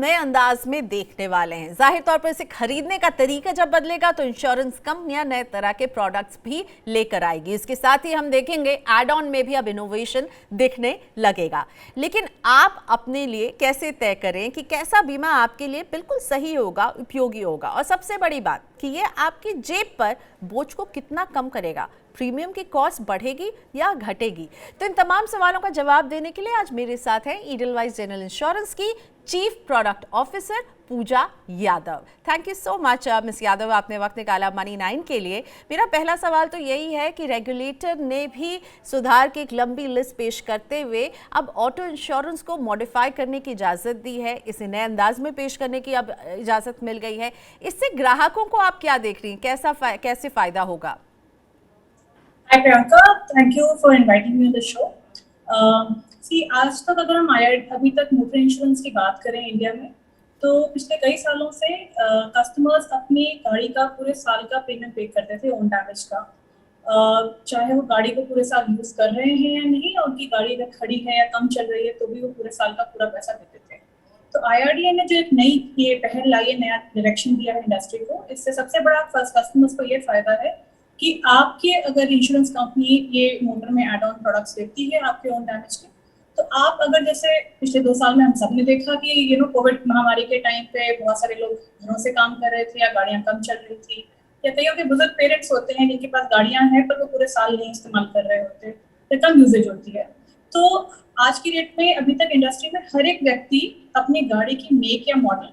नए अंदाज में देखने वाले हैं। जाहिर तौर पर इसे खरीदने का तरीका जब बदलेगा तो इंश्योरेंस कंपनियां नए तरह के प्रोडक्ट्स भी लेकर आएगी। इसके साथ ही हम देखेंगे एड ऑन में भी अब इनोवेशन दिखने लगेगा। लेकिन आप अपने लिए कैसे तय करें कि कैसा बीमा आपके लिए बिल्कुल सही होगा, उपयोगी होगा, और सबसे बड़ी बात कि ये आपकी जेब पर बोझ को कितना कम करेगा, प्रीमियम की कॉस्ट बढ़ेगी या घटेगी। तो इन तमाम सवालों का जवाब देने के लिए आज मेरे साथ हैं ईडलवाइस जनरल इंश्योरेंस की chief product officer Pooja Yadav. Thank you so much miss Yadav, आपने वक्त निकाला मनी 9 के लिए। मेरा पहला सवाल तो यही है कि रेगुलेटर ने भी सुधार की एक लंबी लिस्ट पेश करते हुए अब ऑटो इंश्योरेंस को मॉडिफाई करने की इजाज़त दी है, इसे नए अंदाज में पेश करने की अब इजाज़त मिल गई है। इससे ग्राहकों को आप क्या देख रही हैं, कैसे फ़ायदा होगा? Hi Priyanka, thank you for inviting me on the show. आज तक अगर हम अभी तक मोटर इंश्योरेंस की बात करें इंडिया में, तो पिछले कई सालों से कस्टमर्स अपनी गाड़ी का पूरे साल का प्रीमियम पे करते थे ओन डैमेज का। चाहे वो गाड़ी को पूरे साल यूज कर रहे हैं या नहीं, और उनकी गाड़ी अगर खड़ी है या कम चल रही है तो भी वो पूरे साल का पूरा पैसा देते थे। तो IRDA ने जो एक नई ये पहल लाई है, नया डायरेक्शन दिया है इंडस्ट्री को, इससे सबसे बड़ा कस्टमर्स को ये फायदा है कि आपके अगर इंश्योरेंस कंपनी ये मोटर में एड ऑन प्रोडक्ट्स देती है आपके ओन डैमेज के, तो आप अगर जैसे पिछले 2 साल में हम सब ने देखा कि कोविड महामारी के टाइम पे बहुत सारे लोग घरों से काम कर रहे थे या गाड़ियां कम चल रही थी, या कईयों के बुजुर्ग पेरेंट्स होते हैं जिनके पास गाड़ियां हैं पर वो पूरे साल नहीं इस्तेमाल कर रहे होते, तो कम यूजेज होती है। तो आज की डेट में अभी तक इंडस्ट्री में हर एक व्यक्ति अपनी गाड़ी की मेक या मॉडल,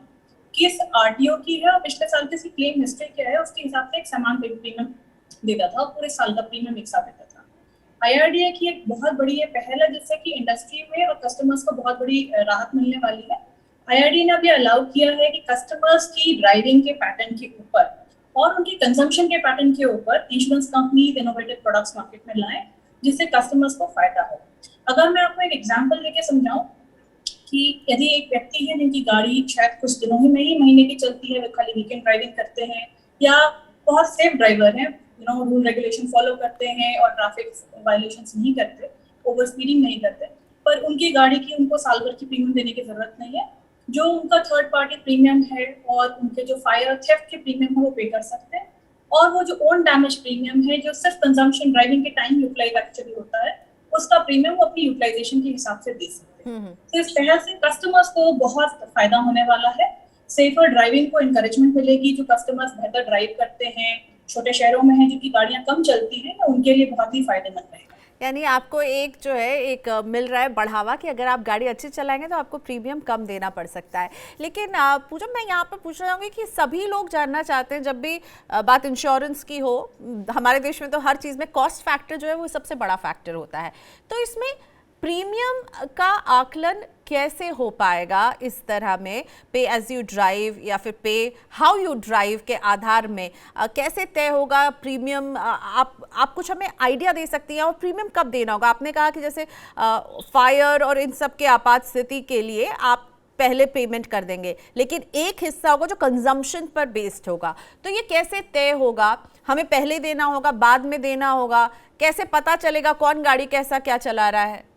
किस RTO की है और पिछले साल की क्लेम हिस्ट्री क्या है, उसके हिसाब से एक समान प्रीमियम देता था और पूरे साल का प्रीमियम एक साथ देता था। IRDA की एक बहुत बड़ी ये पहल है जिससे कि इंडस्ट्री में और कस्टमर्स को बहुत बड़ी राहत मिलने वाली है। IRDA ने अभी अलाउ किया है कि कस्टमर्स की ड्राइविंग के पैटर्न के ऊपर और उनकी कंजम्पशन के पैटर्न के ऊपर insurance companies innovative products market में लाएं जिससे कस्टमर्स को फायदा हो। अगर मैं आपको एक एग्जांपल देके समझाऊं कि यदि एक व्यक्ति है जिनकी गाड़ी शायद कुछ दिनों में ही महीने की चलती है, वे खाली वीकेंड ड्राइविंग करते हैं या बहुत सेफ ड्राइवर हैं, रूल रेगुलेशन फॉलो करते हैं और ट्रैफिक वायलेशंस नहीं करते, ओवर स्पीडिंग नहीं करते, पर उनकी गाड़ी की उनको साल भर की प्रीमियम देने की जरूरत नहीं है। जो उनका थर्ड पार्टी प्रीमियम है और उनके जो फायर थेफ्ट के प्रीमियम है वो पे कर सकते हैं, और वो जो ओन डैमेज प्रीमियम है जो सिर्फ कंजम्पशन ड्राइविंग के टाइम यूटिलाइज एक्चुअली होता है, उसका प्रीमियम वो अपनी यूटिलाइजेशन के हिसाब से दे सकते हैं। तो इस तरह से कस्टमर्स को बहुत फायदा होने वाला है। सेफर ड्राइविंग को इंकरेजमेंट मिलेगी, जो कस्टमर्स बेहतर ड्राइव करते हैं, छोटे शहरों में हैं जिनकी गाड़ियां कम चलती हैं, उनके लिए बहुत ही फायदेमंद रहेगा। यानी आपको एक जो है एक मिल रहा है बढ़ावा कि अगर आप गाड़ी अच्छी चलाएंगे तो आपको प्रीमियम कम देना पड़ सकता है। लेकिन पूजा, मैं यहाँ पर पूछना चाहूँगी कि सभी लोग जानना चाहते हैं, जब भी बात इंश्योरेंस की हो, हमारे देश में तो हर चीज़ में कॉस्ट फैक्टर जो है वो सबसे बड़ा फैक्टर होता है, तो इसमें प्रीमियम का आकलन कैसे हो पाएगा इस तरह में पे एज यू ड्राइव या फिर पे हाउ यू ड्राइव के आधार में कैसे तय होगा प्रीमियम? आप कुछ हमें आइडिया दे सकती हैं, और प्रीमियम कब देना होगा? आपने कहा कि जैसे फायर और इन सब के आपात स्थिति के लिए आप पहले पेमेंट कर देंगे, लेकिन एक हिस्सा होगा जो कंजम्पशन पर बेस्ड होगा, तो ये कैसे तय होगा? हमें पहले देना होगा, बाद में देना होगा? कैसे पता चलेगा कौन गाड़ी कैसा क्या चला रहा है?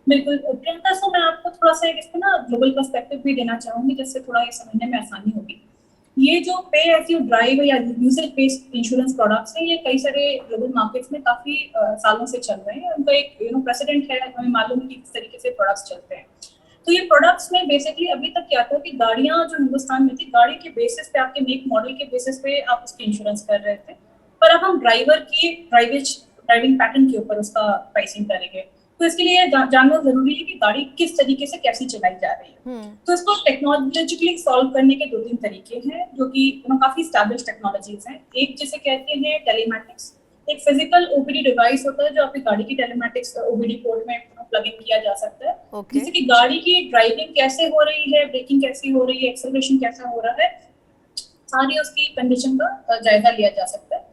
बिल्कुल प्रियंका, सो मैं आपको थोड़ा सा इसको ग्लोबल पर्सपेक्टिव भी देना चाहूंगी जिससे थोड़ा ये समझने में आसानी होगी। ये जो पे एज यू ड्राइव या यूजेज बेस्ड इंश्योरेंस प्रोडक्ट्स हैं, ये कई सारे ग्लोबल मार्केट्स में काफी सालों से चल रहे हैं। उनका एक प्रेसिडेंट है, हमें मालूम है कि किस तरीके से प्रोडक्ट्स चलते हैं। तो ये प्रोडक्ट्स में बेसिकली अभी तक क्या था कि गाड़ियां जो हिंदुस्तान में थी, गाड़ी के बेसिस पे, आपके मेक मॉडल के बेसिस पे आप उसकी इंश्योरेंस कर रहे थे, पर अब हम ड्राइवर की ड्राइविंग पैटर्न के ऊपर उसका प्राइसिंग करेंगे। तो इसके लिए जानना जरूरी है कि गाड़ी किस तरीके से कैसी चलाई जा रही है। तो इसको टेक्नोलॉजिकली सॉल्व करने के 2-3 तरीके हैं जो कि काफी एस्टैब्लिश टेक्नोलॉजीज हैं। एक जिसे कहते हैं टेलीमैटिक्स, एक फिजिकल OBD डिवाइस होता है जो आपकी गाड़ी की टेलीमैटिक्स OBD पोर्ट में प्लग इन किया जा सकता है, जिससे कि गाड़ी की ड्राइविंग कैसे हो रही है, ब्रेकिंग कैसी हो रही है, एक्सेलरेशन कैसा हो रहा है, सारी उसकी कंडीशन का जायजा लिया जा सकता है।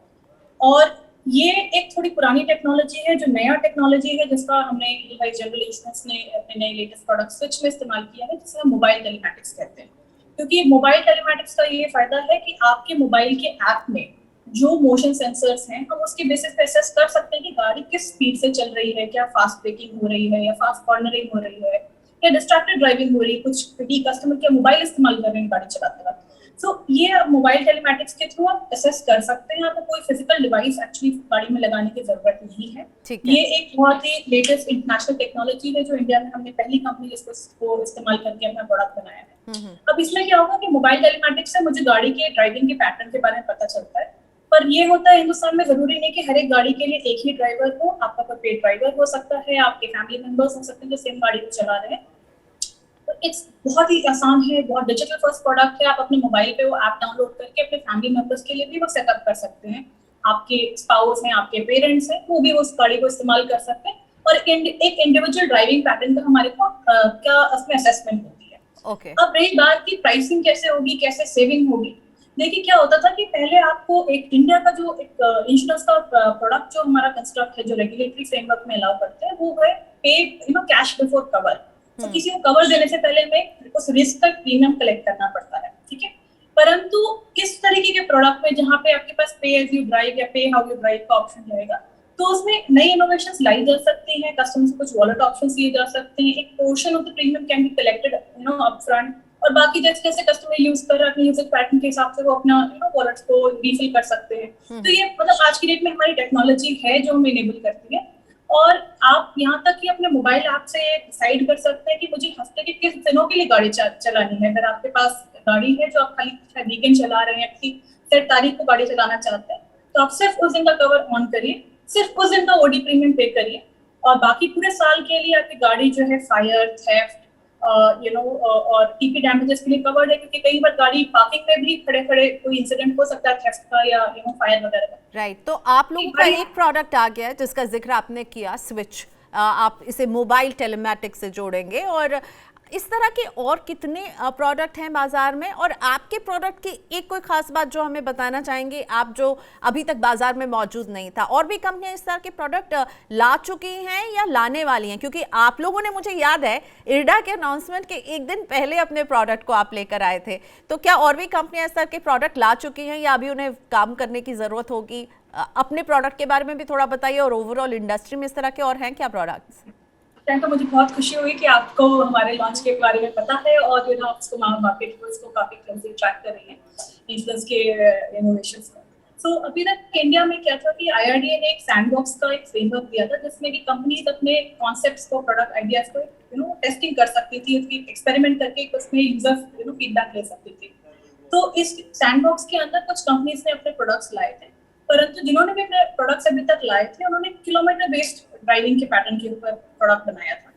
और ये एक थोड़ी पुरानी टेक्नोलॉजी है। जो नया टेक्नोलॉजी है जिसका हमने ईडलवाइस जनरल इंश्योरेंस ने अपने नए लेटेस्ट प्रोडक्ट स्विच में इस्तेमाल किया है, जिसे हम मोबाइल टेलीमैटिक्स कहते हैं। क्योंकि मोबाइल टेलीमैटिक्स का ये फायदा है कि आपके मोबाइल के ऐप में जो मोशन सेंसर्स हैं, हम उसके बेसिस पे असेस कर सकते हैं कि गाड़ी किस स्पीड से चल रही है, क्या फास्ट ब्रेकिंग हो रही है या फास्ट कॉर्नरिंग हो रही है, या डिस्ट्रैक्टेड ड्राइविंग हो रही है, कुछ कस्टमर के मोबाइल इस्तेमाल कर रहे हैं गाड़ी चलाते वक्त। सो ये मोबाइल टेलीमेटिक्स के थ्रू आप असेस कर सकते हैं, आपको कोई फिजिकल डिवाइस एक्चुअली गाड़ी में लगाने की जरूरत नहीं है। ठीक है। ये एक बहुत ही लेटेस्ट इंटरनेशनल टेक्नोलॉजी है जो इंडिया में हमने पहली कंपनी जिसको इस्तेमाल करके अपना प्रोडक्ट बनाया है। अब इसमें क्या होगा कि मोबाइल टेलीमेटिक्स से मुझे गाड़ी के ड्राइविंग के पैटर्न के बारे में पता चलता है, पर ये होता है हिंदुस्तान में जरूरी नहीं कि हर एक गाड़ी के लिए एक ही ड्राइवर हो। आपका कोई पेड ड्राइवर हो सकता है, आपके फैमिली मेंबर्स हो सकते हैं जो सेम गाड़ी को चला रहे हैं। तो इट्स बहुत ही आसान है, बहुत डिजिटल फर्स्ट प्रोडक्ट है। आप अपने मोबाइल पे वो ऐप डाउनलोड करके अपने फैमिली मेंबर्स के लिए भी वो सेटअप कर सकते हैं। आपके स्पाउस हैं, आपके पेरेंट्स हैं, वो भी उस गाड़ी को इस्तेमाल कर सकते हैं। और एक इंडिविजुअल ड्राइविंग पैटर्न का हमारे को क्या उसमें असेसमेंट होती है। ओके। अब रही बात की प्राइसिंग कैसे होगी, कैसे सेविंग होगी। देखिए क्या होता था कि पहले आपको एक इंडिया का जो एक इंश्योरेंस का प्रोडक्ट जो हमारा कंस्ट्रक्ट है, जो रेगुलेटरी फ्रेमवर्क में अलाउ करते हैं, वो है पे कैश बिफोर कवर। तो किसी को कवर देने से पहले हमें उस रिस्क का प्रीमियम कलेक्ट करना पड़ता है, ठीक है। परंतु किस तरीके के प्रोडक्ट में जहाँ पे आपके पास पे एज यू ड्राइव या पे हाउ यू ड्राइव का ऑप्शन रहेगा, तो उसमें नई इनोवेशंस लाई जा सकती हैं, कस्टमर से कुछ वॉलेट ऑप्शंस लिए जा सकते हैं, एक portion of the premium can be collected upfront, और बाकी जैसे जैसे कस्टमर यूज कर रहा है अपने यूजर पैटर्न के हिसाब से वो अपना वॉलेट्स को रिफिल कर सकते हैं। तो ये मतलब आज की डेट में हमारी टेक्नोलॉजी है जो हमें इनेबल करती है। और आप यहाँ तक कि अपने मोबाइल ऐप से डिसाइड कर सकते हैं कि मुझे हफ्ते के किस दिनों के लिए गाड़ी चलानी है। अगर आपके पास गाड़ी है जो आप खाली वीकेंड चला रहे हैं, किसी सेट तारीख को गाड़ी चलाना चाहते हैं, तो आप सिर्फ उस दिन का कवर ऑन करिए, सिर्फ उस दिन का ओडी प्रीमियम पे करिए, और बाकी पूरे साल के लिए आपकी गाड़ी जो है फायर, थेफ्ट और टीपी डैमेजेस के लिए कवर्ड है। क्योंकि कई बार गाड़ी पार्किंग में भी खड़े खड़े कोई इंसिडेंट हो सकता है थेफ्ट का या फायर वगैरह का। राइट। तो आप लोगों का एक प्रोडक्ट आ गया है जिसका जिक्र आपने किया, स्विच। आप इसे मोबाइल टेलीमेटिक्स से जोड़ेंगे, और इस तरह के और कितने प्रोडक्ट हैं बाजार में, और आपके प्रोडक्ट की एक कोई खास बात जो हमें बताना चाहेंगे आप, जो अभी तक बाजार में मौजूद नहीं था? और भी कंपनियां इस तरह के प्रोडक्ट ला चुकी हैं या लाने वाली हैं? क्योंकि आप लोगों ने, मुझे याद है, इरडा के अनाउंसमेंट के एक दिन पहले अपने प्रोडक्ट को आप लेकर आए थे। तो क्या और भी कंपनियां इस तरह के प्रोडक्ट ला चुकी हैं या अभी उन्हें काम करने की जरूरत होगी? अपने प्रोडक्ट के बारे में भी थोड़ा बताइए, और ओवरऑल इंडस्ट्री में इस तरह के और हैं क्या प्रोडक्ट्स? तो मुझे बहुत खुशी हुई कि आपको हमारे लॉन्च के बारे में पता है, और आप इसको मार्केट को इसको काफी क्लोजली ट्रैक कर रही हैं इंश्योरेंस के इनोवेशंस में। सो अभी तक इंडिया में क्या था कि आईआरडीए ने एक सैंडबॉक्स का एक फ्रेमवर्क दिया था जिसमें कि कंपनीज अपने कॉन्सेप्ट्स को, प्रोडक्ट आइडियाज को टेस्टिंग कर सकती थी, उसकी एक्सपेरिमेंट करके उसमें यूजर फीडबैक ले सकती थी। तो इस सैंडबॉक्स के अंदर कुछ कंपनीज ने अपने प्रोडक्ट्स लाए थे, परंतु जिन्होंने भी अपने प्रोडक्ट्स अभी तक लाए थे उन्होंने किलोमीटर बेस्ड ड्राइविंग के पैटर्न के ऊपर प्रोडक्ट बनाया था।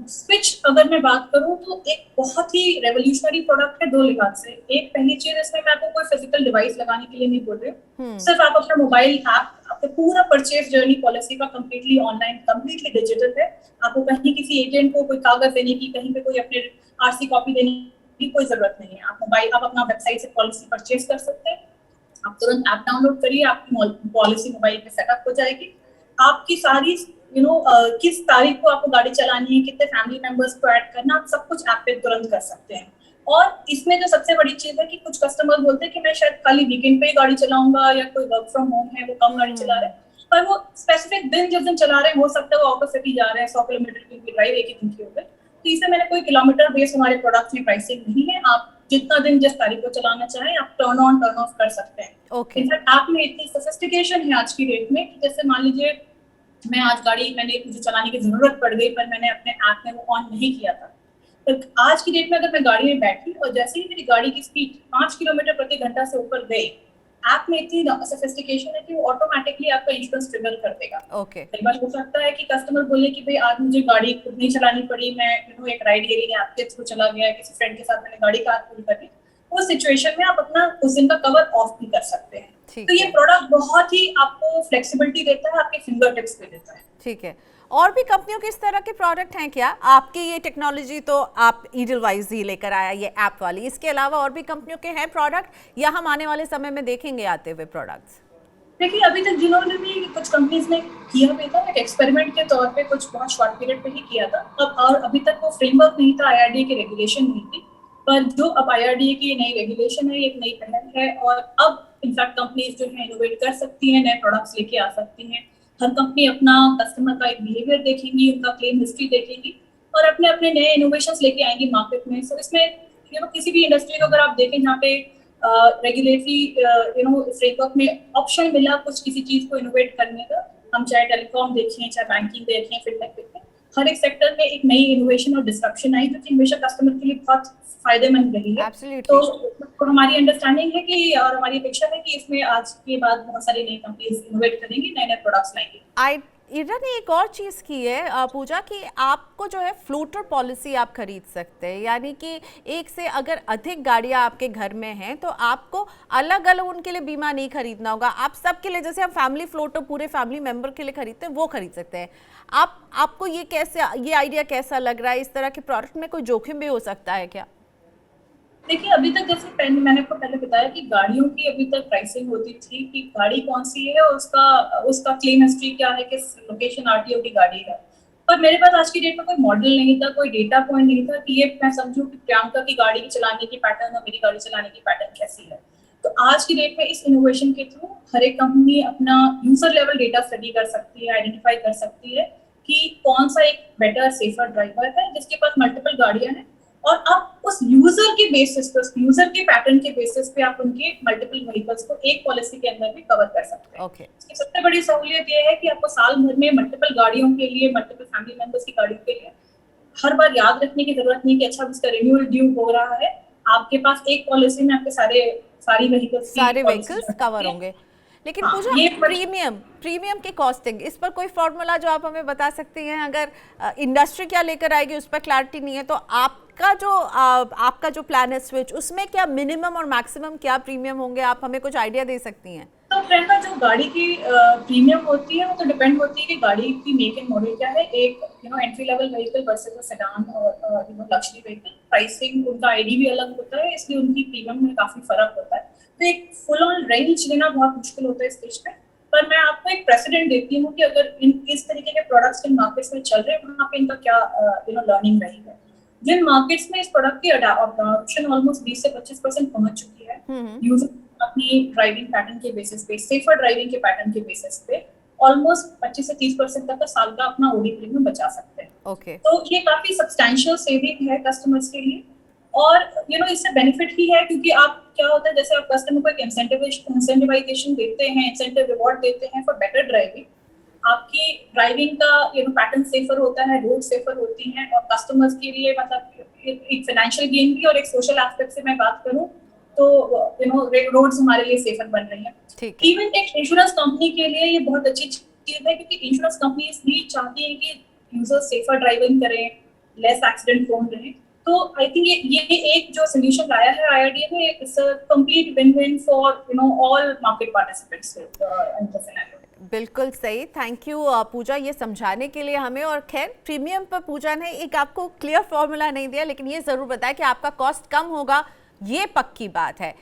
स्विच अगर मैं बात करूं तो एक बहुत ही रेवोल्यूशनरी प्रोडक्ट है दो लिहाज से। एक, पहली चीज, इसमें मैं आपको कोई फिजिकल डिवाइस लगाने के लिए नहीं बोल रही हूँ, सिर्फ आप अपना मोबाइल ऐप, आपके पूरा परचेज जर्नी पॉलिसी का कंप्लीटली ऑनलाइन, कंप्लीटली डिजिटल है। आपको कहीं किसी एजेंट को कोई कागज देने की, कहीं पे कोई अपने आरसी कॉपी देने की कोई जरूरत नहीं है। आप अपना वेबसाइट से पॉलिसी परचेज कर सकते हैं, आप तुरंत ऐप डाउनलोड करिए, आपकी पॉलिसी मोबाइल पे सेटअप हो जाएगी। आपकी सारी किस तारीख को आपको गाड़ी चलानी है, कितने फैमिली मेंबर्स को ऐड करना, आप सब कुछ ऐप पे तुरंत कर सकते हैं। और इसमें जो सबसे बड़ी चीज है कि कुछ कस्टमर बोलते हैं कि मैं शायद खाली वीकेंड पे ही गाड़ी चलाऊंगा, या कोई वर्क फ्रॉम होम है वो कम गाड़ी चला रहे हैं, पर वो स्पेसिफिक दिन जिस दिन चला रहे हैं, हो सकता है वो आउट ऑफ सिटी जा रहे हैं, 100 किलोमीटर की ड्राइव एक ही दिन की हो गई। तो इससे मैंने कोई किलोमीटर बेस्ड हमारे प्रोडक्ट में प्राइसिंग नहीं है। आप जितना दिन जिस तारीख को चलाना चाहें आप टर्न ऑन टर्न ऑफ कर सकते हैं। इनफैक्ट ऐप में इतनी सोफिस्टिकेशन है आज की डेट में, जैसे मान लीजिए मैं आज गाड़ी मुझे चलाने की जरूरत पड़ गई, पर मैंने अपने ऐप में वो ऑन नहीं किया था, तो आज की डेट में अगर मैं गाड़ी में बैठी और जैसे ही मेरी गाड़ी की स्पीड 5 किलोमीटर प्रति घंटा से ऊपर गई, ऐप में इतनी सोफिस्टिकेशन है कि वो ऑटोमेटिकली आपका इंश्योरेंस ट्रिगर कर देगा। कई बार हो सकता है कि कस्टमर बोले कि भाई आज मुझे गाड़ी खुद नहीं चलानी पड़ी, मैं एक राइड हेलिंग ऐप के थ्रू चला गया, किसी फ्रेंड के साथ मैंने गाड़ी कारपूल कर ली, उस सिचुएशन में आप अपना उस दिन का कवर ऑफ भी कर सकते हैं। तो ये प्रोडक्ट बहुत ही आपको फ्लेक्सिबिलिटी देता है, आपके फिंगर टिप्स पे देता है। ठीक है। और भी कंपनियों के इस तरह के प्रोडक्ट हैं क्या? आपकी ये टेक्नोलॉजी तो आप ईडलवाइज ही लेकर आया, ये ऐप वाली, इसके अलावा और भी कंपनियों के हैं प्रोडक्ट, या हम आने वाले समय में देखेंगे आते हुए प्रोडक्ट्स? देखिए अभी तक जिन्होंने भी कुछ कंपनीज ने किया भी था, एक एक्सपेरिमेंट के तौर पे कुछ बहुत शॉर्ट पीरियड पे ही किया था। अब और अभी तक वो फ्रेमवर्क नहीं था, आईआरडीए की रेगुलेशन नहीं थी, पर जो अब आईआरडीए की नई रेगुलेशन है, एक नई पहल है, और अब इनफैक्ट कंपनीज जो है इनोवेट कर सकती हैं, नए प्रोडक्ट्स लेके आ सकती हैं। हर कंपनी अपना कस्टमर का एक बिहेवियर देखेंगी, उनका क्लेम हिस्ट्री देखेंगी, और अपने अपने नए इनोवेशंस लेके आएंगी मार्केट में। सो इसमें किसी भी इंडस्ट्री को अगर आप देखें जहाँ पे रेगुलेटरी फ्रेमवर्क में ऑप्शन मिला कुछ किसी चीज को इनोवेट करने का, हम चाहे टेलीकॉम देखें, चाहे बैंकिंग देखें, फिनटेक देखें, हर एक सेक्टर में एक नई इनोवेशन और डिस्ट्रप्शन आई जो कि हमेशा कस्टमर के लिए बहुत फायदेमंद रही है। तो हमारी अंडरस्टैंडिंग है कि और हमारी अपेक्षा है कि इसमें आज के बाद बहुत सारी नई कंपनीज इनोवेट करेंगी, नए नए प्रोडक्ट्स लाएंगी। इरा ने एक और चीज़ की है पूजा कि आपको जो है फ्लोटर पॉलिसी आप खरीद सकते हैं, यानी कि एक से अगर अधिक गाड़ियां आपके घर में हैं तो आपको अलग अलग उनके लिए बीमा नहीं खरीदना होगा। आप सबके लिए, जैसे हम फैमिली फ्लोटर पूरे फैमिली मेंबर के लिए खरीदते हैं, वो खरीद सकते हैं। आपको ये आइडिया कैसा लग रहा है? इस तरह के प्रोडक्ट में कोई जोखिम भी हो सकता है क्या? देखिए, अभी तक जैसे मैंने आपको पहले बताया कि गाड़ियों की अभी तक प्राइसिंग होती थी कि गाड़ी कौन सी है और उसका क्लेम हिस्ट्री क्या है, किस लोकेशन आरटीओ की गाड़ी है। पर मेरे पास आज की डेट में कोई मॉडल नहीं था, कोई डेटा पॉइंट नहीं था कि ये मैं समझूं कि प्रियंका की गाड़ी चलाने की पैटर्न और मेरी गाड़ी चलाने की पैटर्न कैसी है। तो आज की डेट में इस इनोवेशन के थ्रू हर एक कंपनी अपना यूजर लेवल डेटा स्टडी कर सकती है, आइडेंटिफाई कर सकती है कि कौन सा एक बेटर सेफर ड्राइवर है जिसके पास मल्टीपल गाड़ियां हैं, और आप उस यूजर के बेसिस पे, उस यूजर के पैटर्न के बेसिस पे आप उनके मल्टीपल व्हीकल्स को एक पॉलिसी के अंदर भी कवर कर सकते हैं। इसकी सबसे बड़ी सहूलियत ये है कि आपको साल भर में मल्टीपल गाड़ियों के लिए, मल्टीपल फैमिली मेंबर्स की गाड़ियों के लिए हर बार याद रखने की जरूरत नहीं कि अच्छा इसका रिन्यूअल ड्यू हो रहा है। आपके पास एक पॉलिसी में आपके सारे व्हीकल्स कवर होंगे। लेकिन पूजा, प्रीमियम की कॉस्टिंग, इस पर कोई फॉर्मूला जो आप हमें बता सकती हैं? अगर इंडस्ट्री क्या लेकर आएगी उस पर क्लैरिटी नहीं है, तो आपका जो प्लान है स्विच, उसमें क्या मिनिमम और मैक्सिमम क्या प्रीमियम होंगे? आप हमें कुछ आइडिया दे सकती हैं? तो प्रियंका, जो गाड़ी की प्रीमियम होती है वो तो डिपेंड होती है कि गाड़ी की मेक एंड मॉडल क्या है। एक entry level vehicle versus sedan और लग्जरी व्हीकल, प्राइसिंग उनका आईडी भी अलग होता है, इसलिए उनकी प्रीमियम में काफी फर्क होता है। तो एक फुल ऑन रेंज लेना बहुत मुश्किल होता है इस स्टेज पे। पर मैं आपको एक प्रेसिडेंट देती हूँ कि अगर इस तरीके के प्रोडक्ट्स इन मार्केट्स में चल रहे हैं, वहाँ पे इनका क्या लर्निंग रही है। जिन मार्केट्स में इस प्रोडक्ट की अडॉप्शन ऑलमोस्ट 20 से 25% पहुंच चुकी है, यूजर अपनी ड्राइविंग पैटर्न के बेसिस पे, सेफर ड्राइविंग के पैटर्न के बेसिस पे ऑलमोस्ट 25 से 30% तक का साल का अपना ओडी प्रीमियम बचा सकते हैं। तो ये काफी सब्सटैंशियल सेविंग है कस्टमर्स के लिए। और इससे बेनिफिट ही है क्योंकि आप क्या होता है, जैसे आप कस्टमर को एक इंसेंटिवाइजेशन देते हैं, इंसेंटिव रिवॉर्ड देते हैं फॉर बेटर ड्राइविंग, आपकी ड्राइविंग का पैटर्न सेफर होता है, रोड सेफर होती हैं, और कस्टमर्स के लिए मतलब एक फाइनेंशियल गेन भी और एक सोशल एस्पेक्ट से मैं बात करूं तो रोड्स हमारे लिए सेफर बन रही हैं। इवन एक इंश्योरेंस कंपनी के लिए ये बहुत अच्छी चीज है क्योंकि इंश्योरेंस कंपनीज भी चाहती है कि यूजर्स सेफर ड्राइविंग करें, लेस एक्सीडेंट प्रोन रहें। तो आई थिंक ये एक जो सोल्यूशन लाया है IRDA ने, it's a complete win win for all market participants in the scenario. बिल्कुल सही, थैंक यू पूजा ये समझाने के लिए हमें। और खैर, प्रीमियम पर पूजा ने एक आपको क्लियर फॉर्मूला नहीं दिया, लेकिन ये जरूर बताया कि आपका कॉस्ट कम होगा, ये पक्की बात है।